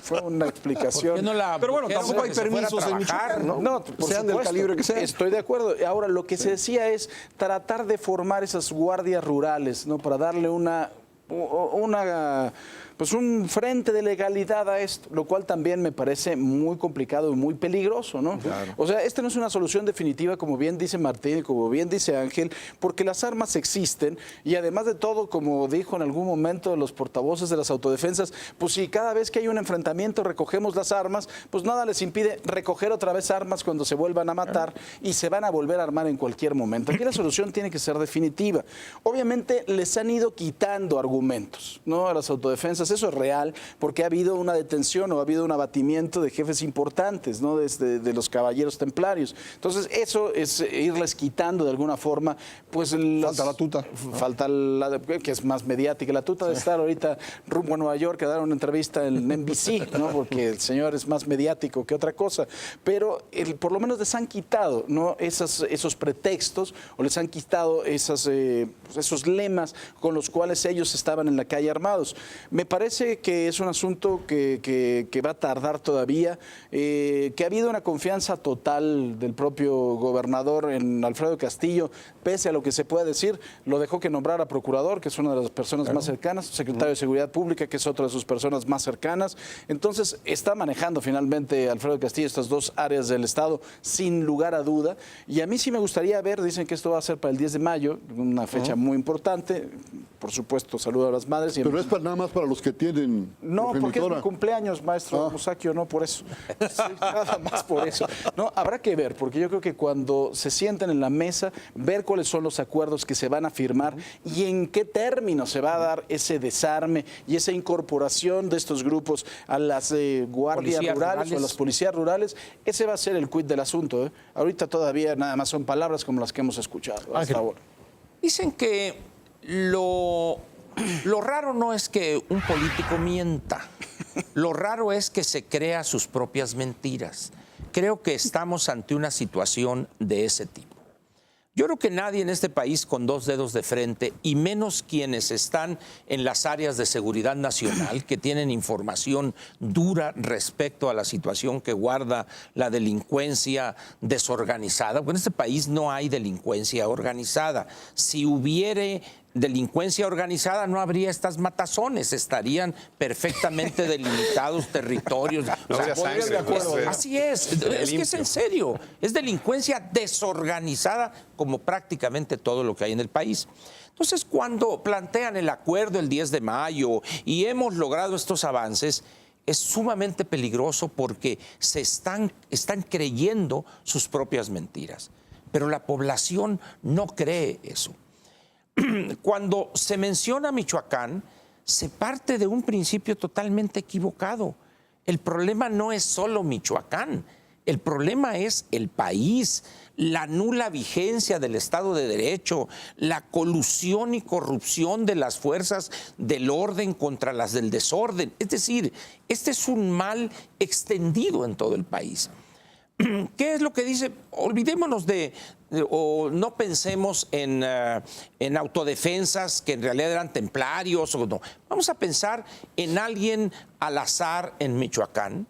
fue una explicación. Pero bueno, tampoco hay permisos en Michoacán, ¿no? No, por sean supuesto, del calibre que sean. Estoy de acuerdo. Ahora, lo que se decía es tratar de formar esas guardias rurales, ¿no?, para darle un frente de legalidad a esto, lo cual también me parece muy complicado y muy peligroso, ¿no? Claro. O sea, esta no es una solución definitiva, como bien dice Martín y como bien dice Ángel, porque las armas existen y además de todo, como dijo en algún momento los portavoces de las autodefensas, pues si cada vez que hay un enfrentamiento recogemos las armas, pues nada les impide recoger otra vez armas cuando se vuelvan a matar y se van a volver a armar en cualquier momento. Aquí la solución tiene que ser definitiva. Obviamente les han ido quitando argumentos, ¿no?, a las autodefensas. Eso es real, porque ha habido una detención o ha habido un abatimiento de jefes importantes, ¿no?, de los caballeros templarios. Entonces, eso es irles quitando de alguna forma, pues... Falta la tuta. Falta que es más mediática. La tuta de estar ahorita rumbo a Nueva York, a dar una entrevista en NBC, ¿no?, porque el señor es más mediático que otra cosa. Pero por lo menos les han quitado, ¿no?, esos pretextos o les han quitado esos lemas con los cuales ellos estaban en la calle armados. Me parece que es un asunto que va a tardar todavía, que ha habido una confianza total del propio gobernador en Alfredo Castillo, pese a lo que se pueda decir, lo dejó que nombrara procurador, que es una de las personas más cercanas, secretario de Seguridad Pública, que es otra de sus personas más cercanas. Entonces, está manejando finalmente Alfredo Castillo estas dos áreas del Estado, sin lugar a duda. Y a mí sí me gustaría ver, dicen que esto va a ser para el 10 de mayo, una fecha muy importante. Por supuesto, saludo a las madres. Pero es nada más para los que tienen No, porque es mi cumpleaños, maestro Musacchio, no por eso. Sí, nada más por eso. No, habrá que ver, porque yo creo que cuando se sienten en la mesa, ver cuáles son los acuerdos que se van a firmar y en qué términos se va a dar ese desarme y esa incorporación de estos grupos a las guardias rurales o a las policías rurales, ese va a ser el quid del asunto. Ahorita todavía nada más son palabras como las que hemos escuchado hasta ahora. Dicen que lo raro no es que un político mienta, lo raro es que se crea sus propias mentiras. Creo que estamos ante una situación de ese tipo. Yo creo que nadie en este país con dos dedos de frente, y menos quienes están en las áreas de seguridad nacional, que tienen información dura respecto a la situación que guarda la delincuencia desorganizada. Porque en este país no hay delincuencia organizada. Si hubiere delincuencia organizada, no habría estas matazones, estarían perfectamente delimitados territorios. No habría sangre, así es que es en serio, es delincuencia desorganizada como prácticamente todo lo que hay en el país. Entonces, cuando plantean el acuerdo el 10 de mayo y hemos logrado estos avances, es sumamente peligroso porque se están creyendo sus propias mentiras. Pero la población no cree eso. Cuando se menciona Michoacán, se parte de un principio totalmente equivocado. El problema no es solo Michoacán, el problema es el país, la nula vigencia del Estado de Derecho, la colusión y corrupción de las fuerzas del orden contra las del desorden. Es decir, este es un mal extendido en todo el país. ¿Qué es lo que dice? Olvidémonos o no pensemos en autodefensas que en realidad eran templarios. O no. Vamos a pensar en alguien al azar en Michoacán,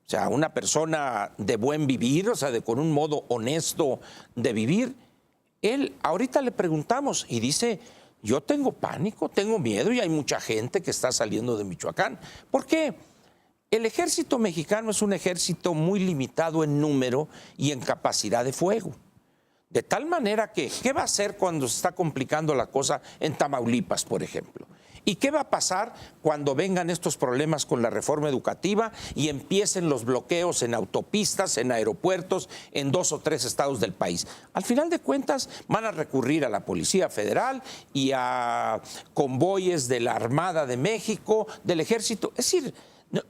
o sea, una persona de buen vivir, o sea, con un modo honesto de vivir. Él, ahorita le preguntamos y dice, yo tengo pánico, tengo miedo y hay mucha gente que está saliendo de Michoacán. ¿Por qué? El ejército mexicano es un ejército muy limitado en número y en capacidad de fuego. De tal manera que, ¿qué va a hacer cuando se está complicando la cosa en Tamaulipas, por ejemplo? ¿Y qué va a pasar cuando vengan estos problemas con la reforma educativa y empiecen los bloqueos en autopistas, en aeropuertos, en 2 o 3 estados del país? Al final de cuentas van a recurrir a la Policía Federal y a convoyes de la Armada de México, del Ejército. Es decir,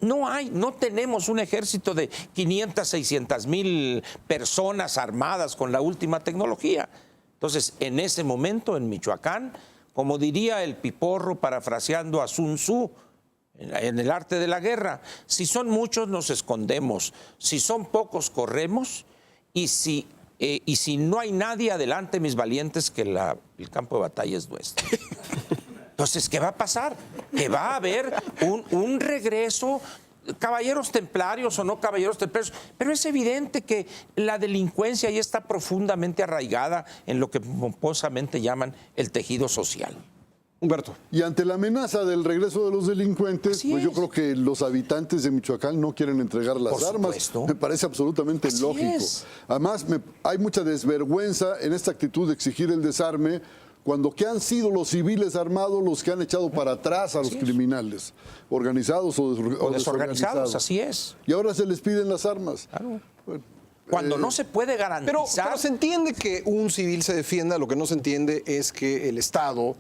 no tenemos un ejército de 500, 600 mil personas armadas con la última tecnología. Entonces, en ese momento, en Michoacán, como diría el Piporro, parafraseando a Sun Tzu, en el arte de la guerra, si son muchos nos escondemos, si son pocos corremos, y si no hay nadie, adelante mis valientes, que el campo de batalla es nuestro. Entonces, ¿qué va a pasar? Que va a haber un regreso, caballeros templarios o no caballeros templarios, pero es evidente que la delincuencia ya está profundamente arraigada en lo que pomposamente llaman el tejido social. Humberto. Y ante la amenaza del regreso de los delincuentes, Así pues yo es. creo que los habitantes de Michoacán no quieren entregar las Por armas. supuesto. Me parece absolutamente Así lógico. es. Además, hay mucha desvergüenza en esta actitud de exigir el desarme, cuando que han sido los civiles armados los que han echado para atrás a los criminales, organizados o desorganizados. Así es. Y ahora se les piden las armas. Claro. Cuando no se puede garantizar. Pero se entiende que un civil se defienda, lo que no se entiende es que el Estado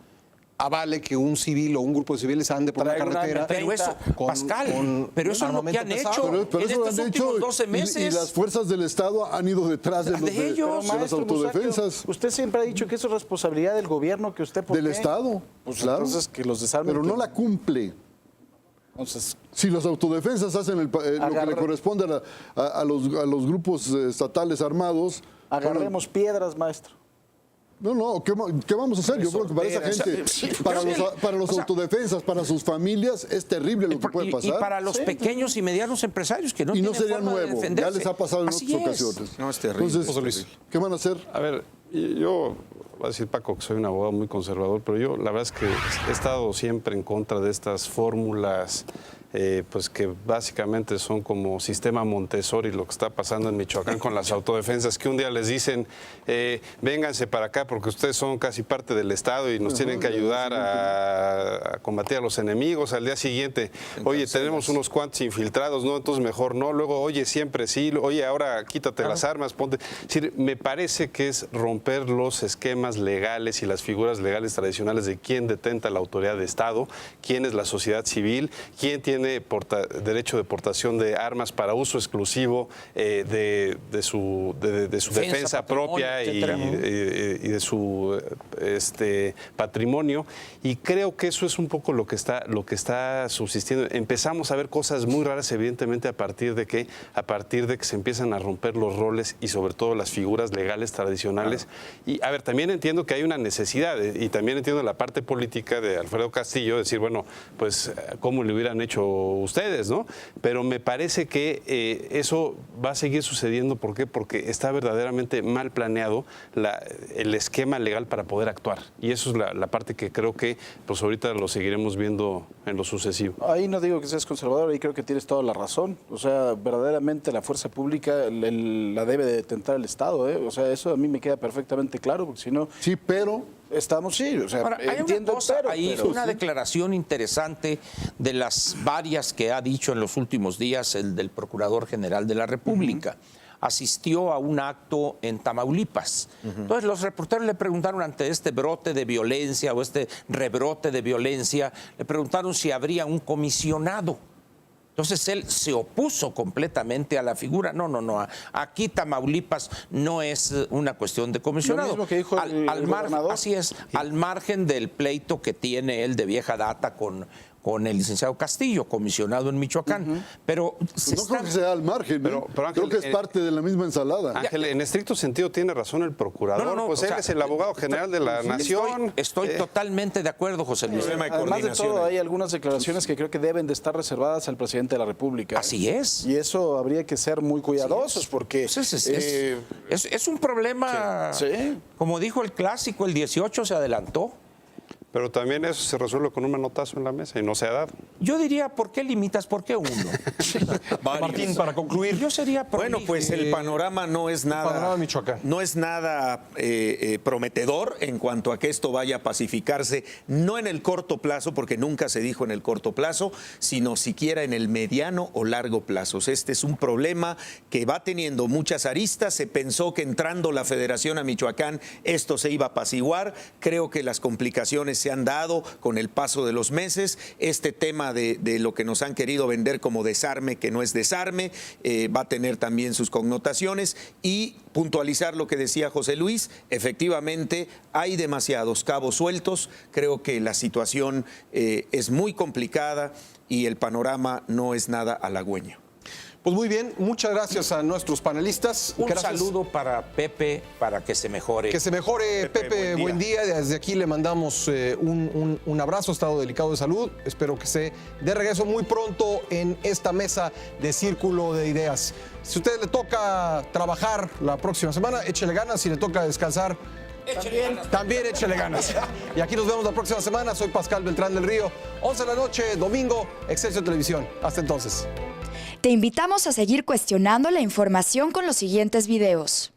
avale que un civil o un grupo de civiles ande por una Traiga una carretera. Pero eso, Pascal, pero eso es lo que han armamento hecho. pesado. Pero en eso lo estos han hecho últimos 12 y meses. las fuerzas del Estado han ido detrás de, De ellos. de las Maestro autodefensas. Busaquio, usted siempre ha dicho que eso es responsabilidad del gobierno, que usted Del Estado, Pues claro. entonces que los desarmen. Pero no la cumple. Entonces, Si las autodefensas hacen lo que le corresponde a los grupos estatales armados. agarremos piedras, maestro. No, ¿qué vamos a hacer? Yo creo que para esa gente, para los autodefensas, para sus familias, es terrible lo que puede pasar. Y para los pequeños y medianos empresarios que no Y no tienen sería forma de nuevo, ya defenderse. les ha pasado en Así otras es. ocasiones. No, es terrible. Entonces, José Luis. ¿qué van a hacer? A ver, yo voy a decir, Paco, que soy un abogado muy conservador, pero yo la verdad es que he estado siempre en contra de estas fórmulas, pues que básicamente son como sistema Montessori, lo que está pasando en Michoacán con las autodefensas, que un día les dicen, vénganse para acá porque ustedes son casi parte del Estado y nos tienen que ayudar a combatir a los enemigos. Al día siguiente, oye, tenemos unos cuantos infiltrados, ¿no? Entonces mejor no. Luego, oye, siempre sí. Oye, ahora quítate las armas, ponte. Es decir, me parece que es romper los esquemas legales y las figuras legales tradicionales de quién detenta la autoridad de Estado, quién es la sociedad civil, quién tiene derecho de portación de armas para uso exclusivo de su defensa propia y de su patrimonio. Y creo que eso es un poco lo que está subsistiendo. Empezamos a ver cosas muy raras, evidentemente, a partir de que se empiezan a romper los roles y sobre todo las figuras legales tradicionales. Y a ver, también entiendo que hay una necesidad y también entiendo la parte política de Alfredo Castillo, decir, bueno, pues cómo le hubieran hecho ustedes, ¿no? Pero me parece que eso va a seguir sucediendo. ¿Por qué? Porque está verdaderamente mal planeado el esquema legal para poder actuar. Y eso es la parte que creo que pues ahorita lo seguiremos viendo en lo sucesivo. Ahí no digo que seas conservador, ahí creo que tienes toda la razón. O sea, verdaderamente la fuerza pública la debe de detentar el Estado, ¿eh? O sea, eso a mí me queda perfectamente claro, porque si no... Sí, pero... Estamos, sí, o sea, Ahora, hay entiendo una cosa, una sí. declaración interesante de las varias que ha dicho en los últimos días el del Procurador General de la República. Asistió a un acto en Tamaulipas. Entonces los reporteros le preguntaron ante este brote de violencia o este rebrote de violencia, le preguntaron si habría un comisionado. Entonces él se opuso completamente a la figura. No. Aquí Tamaulipas no es una cuestión de comisionado. Lo mismo que dijo el gobernador. Así es, al margen del pleito que tiene él de vieja data con el licenciado Castillo, comisionado en Michoacán. Pero no creo que sea al margen, pero Ángel, creo que es parte de la misma ensalada. Ángel, en estricto sentido tiene razón el procurador, pues él es el abogado general de la nación. Estoy totalmente de acuerdo, José Luis. Además de todo, hay algunas declaraciones que creo que deben de estar reservadas al presidente de la República. Así es. Y eso habría que ser muy cuidadosos porque... Es un problema, como dijo el clásico, el 18 se adelantó. Pero también eso se resuelve con un manotazo en la mesa y no se ha dado. Yo diría, ¿por qué limitas? ¿Por qué uno? Martín, para concluir. Yo sería Bueno, pues el panorama no es nada, panorama de Michoacán. no es nada prometedor en cuanto a que esto vaya a pacificarse, no en el corto plazo, porque nunca se dijo en el corto plazo, sino siquiera en el mediano o largo plazo. Este es un problema que va teniendo muchas aristas. Se pensó que entrando la Federación a Michoacán esto se iba a apaciguar. Creo que las complicaciones se han dado con el paso de los meses. Este tema de lo que nos han querido vender como desarme, que no es desarme, va a tener también sus connotaciones. Y puntualizar lo que decía José Luis, efectivamente hay demasiados cabos sueltos. Creo que la situación es muy complicada y el panorama no es nada halagüeño. Pues muy bien, muchas gracias a nuestros panelistas. Un Gracias. saludo para Pepe, para que se mejore. Que se mejore, Pepe, buen día. Desde aquí le mandamos un abrazo, estado delicado de salud. Espero que esté de regreso muy pronto en esta mesa de Círculo de Ideas. Si a usted le toca trabajar la próxima semana, échele ganas. Si le toca descansar, también échele ganas. Y aquí nos vemos la próxima semana. Soy Pascal Beltrán del Río. 11 de la noche, domingo, Excelsior Televisión. Hasta entonces. Te invitamos a seguir cuestionando la información con los siguientes videos.